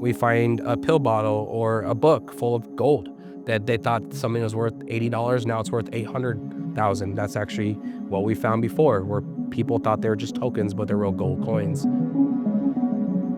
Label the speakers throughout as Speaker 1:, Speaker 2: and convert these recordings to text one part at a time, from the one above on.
Speaker 1: we find a pill bottle or a book full of gold that they thought something was worth $80, now it's worth $800,000. That's actually what we found before, where people thought they were just tokens, but they're real gold coins.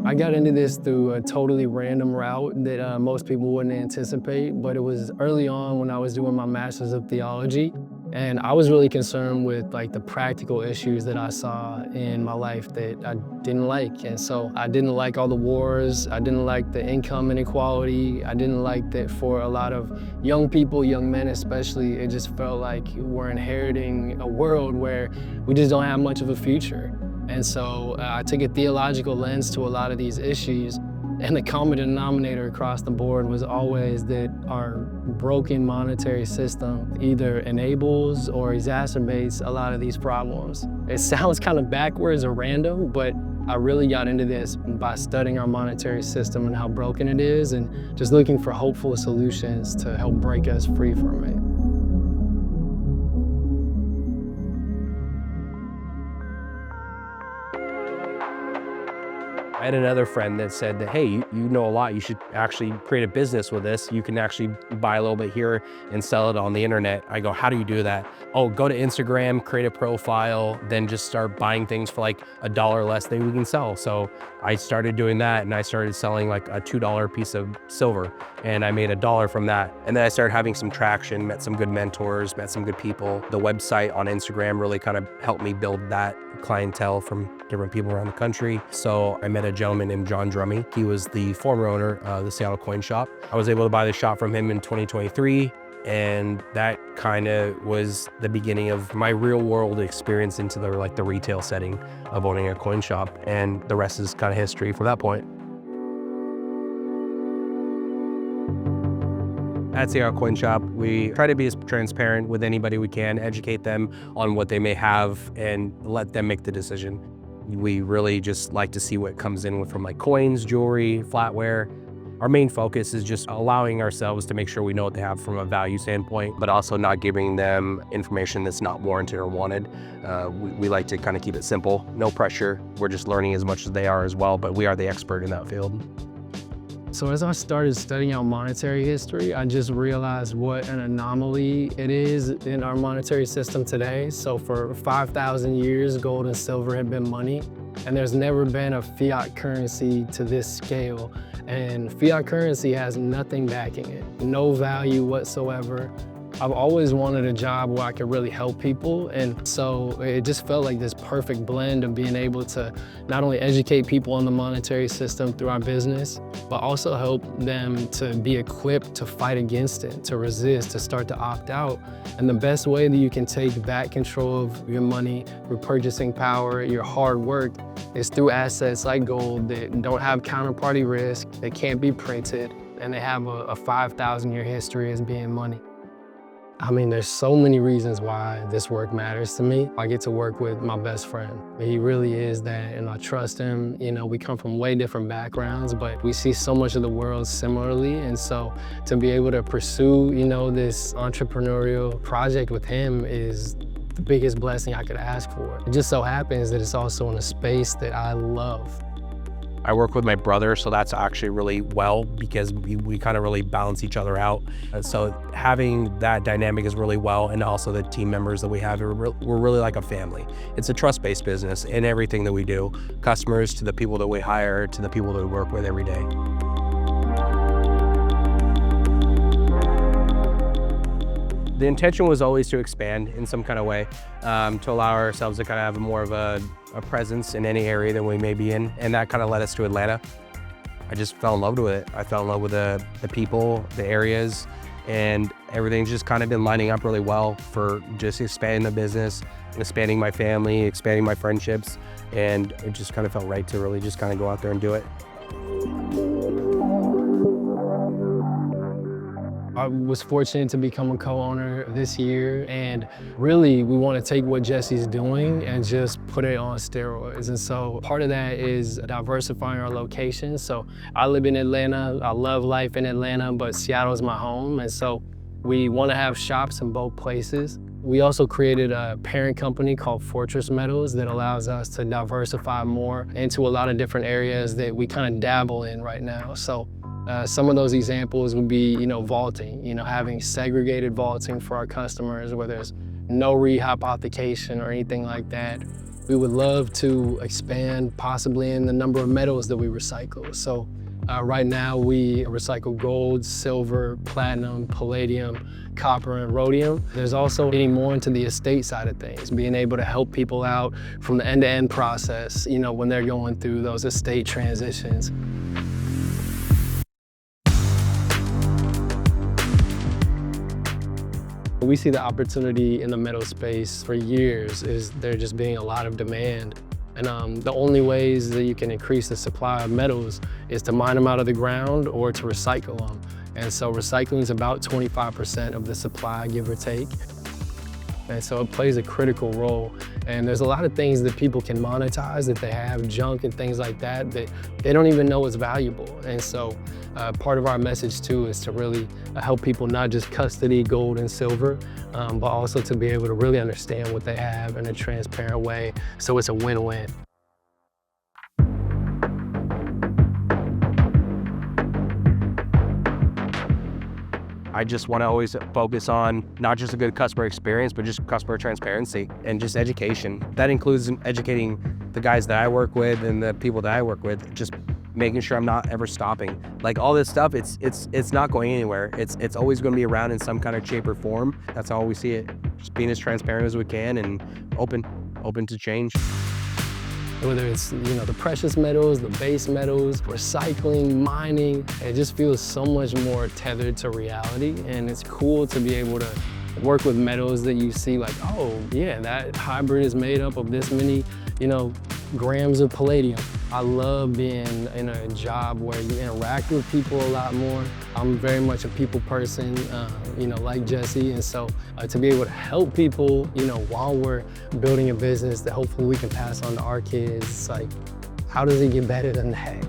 Speaker 2: I got into this through a totally random route that most people wouldn't anticipate, but it was early on when I was doing my master's of theology. And I was really concerned with like the practical issues that I saw in my life that I didn't like. And so I didn't like all the wars. I didn't like the income inequality. I didn't like that for a lot of young people, young men especially, it just felt like we're inheriting a world where we just don't have much of a future. And so I took a theological lens to a lot of these issues, and the common denominator across the board was always that our broken monetary system either enables or exacerbates a lot of these problems. It sounds kind of backwards or random, but I really got into this by studying our monetary system and how broken it is, and just looking for hopeful solutions to help break us free from it.
Speaker 1: I had another friend that said that, hey, you know a lot, you should actually create a business with this. You can actually buy a little bit here and sell it on the internet. I go, how do you do that? Oh, go to Instagram, create a profile, then just start buying things for like $1 less than we can sell. So I started doing that, and I started selling like a $2 piece of silver, and I made $1 from that. And then I started having some traction, met some good mentors, met some good people. The website on Instagram really kind of helped me build that clientele from different people around the country. So I met a gentleman named John Drummy. He was the former owner of the Seattle Coin Shop. I was able to buy the shop from him in 2023. And that kind of was the beginning of my real world experience into the retail setting of owning a coin shop. And the rest is kind of history from that point. At Seattle Coin Shop, we try to be as transparent with anybody we can, educate them on what they may have, and let them make the decision. We really just like to see what comes in from like coins, jewelry, flatware. Our main focus is just allowing ourselves to make sure we know what they have from a value standpoint, but also not giving them information that's not warranted or wanted. We like to kind of keep it simple, no pressure. We're just learning as much as they are as well, but we are the expert in that field.
Speaker 2: So as I started studying out monetary history, I just realized what an anomaly it is in our monetary system today. So for 5,000 years, gold and silver have been money, and there's never been a fiat currency to this scale. And fiat currency has nothing backing it, no value whatsoever. I've always wanted a job where I could really help people, and so it just felt like this perfect blend of being able to not only educate people on the monetary system through our business, but also help them to be equipped to fight against it, to resist, to start to opt out. And the best way that you can take back control of your money, your purchasing power, your hard work, is through assets like gold that don't have counterparty risk, they can't be printed, and they have a 5,000-year history as being money. I mean, there's so many reasons why this work matters to me. I get to work with my best friend. He really is that, and I trust him. You know, we come from way different backgrounds, but we see so much of the world similarly. And so to be able to pursue, you know, this entrepreneurial project with him is the biggest blessing I could ask for. It just so happens that it's also in a space that I love.
Speaker 1: I work with my brother, so that's actually really well, because we kind of really balance each other out. So having that dynamic is really well, and also the team members that we have, we're really like a family. It's a trust-based business in everything that we do, customers to the people that we hire, to the people that we work with every day. The intention was always to expand in some kind of way, to allow ourselves to kind of have more of a presence in any area that we may be in, and that kind of led us to Atlanta. I just fell in love with it. I fell in love with the people, the areas, and everything's just kind of been lining up really well for just expanding the business, expanding my family, expanding my friendships, and it just kind of felt right to really just kind of go out there and do it.
Speaker 2: I was fortunate to become a co-owner this year, and really we want to take what Jesse's doing and just put it on steroids. And so part of that is diversifying our locations. So I live in Atlanta, I love life in Atlanta, but Seattle is my home. And so we want to have shops in both places. We also created a parent company called Fortress Metals that allows us to diversify more into a lot of different areas that we kind of dabble in right now. So some of those examples would be, vaulting, having segregated vaulting for our customers where there's no rehypothecation or anything like that. We would love to expand possibly in the number of metals that we recycle. So right now we recycle gold, silver, platinum, palladium, copper, and rhodium. There's also getting more into the estate side of things, being able to help people out from the end-to-end process, when they're going through those estate transitions. We see the opportunity in the metal space for years is there just being a lot of demand. And the only ways that you can increase the supply of metals is to mine them out of the ground or to recycle them. And so recycling is about 25% of the supply, give or take. And so it plays a critical role. And there's a lot of things that people can monetize that they have, junk and things like that, that they don't even know is valuable. And so part of our message too is to really help people not just custody gold and silver, but also to be able to really understand what they have in a transparent way. So it's a win-win.
Speaker 1: I just want to always focus on not just a good customer experience, but just customer transparency and just education. That includes educating the guys that I work with and the people that I work with, just making sure I'm not ever stopping. Like all this stuff, it's not going anywhere. It's always going to be around in some kind of shape or form. That's how we see it. Just being as transparent as we can and open to change.
Speaker 2: Whether it's, the precious metals, the base metals, recycling, mining, it just feels so much more tethered to reality. And it's cool to be able to work with metals that you see like, oh yeah, that hybrid is made up of this many, grams of palladium. I love being in a job where you interact with people a lot more. I'm very much a people person, like Jesse. And so to be able to help people, while we're building a business that hopefully we can pass on to our kids, it's like, how does it get better than that?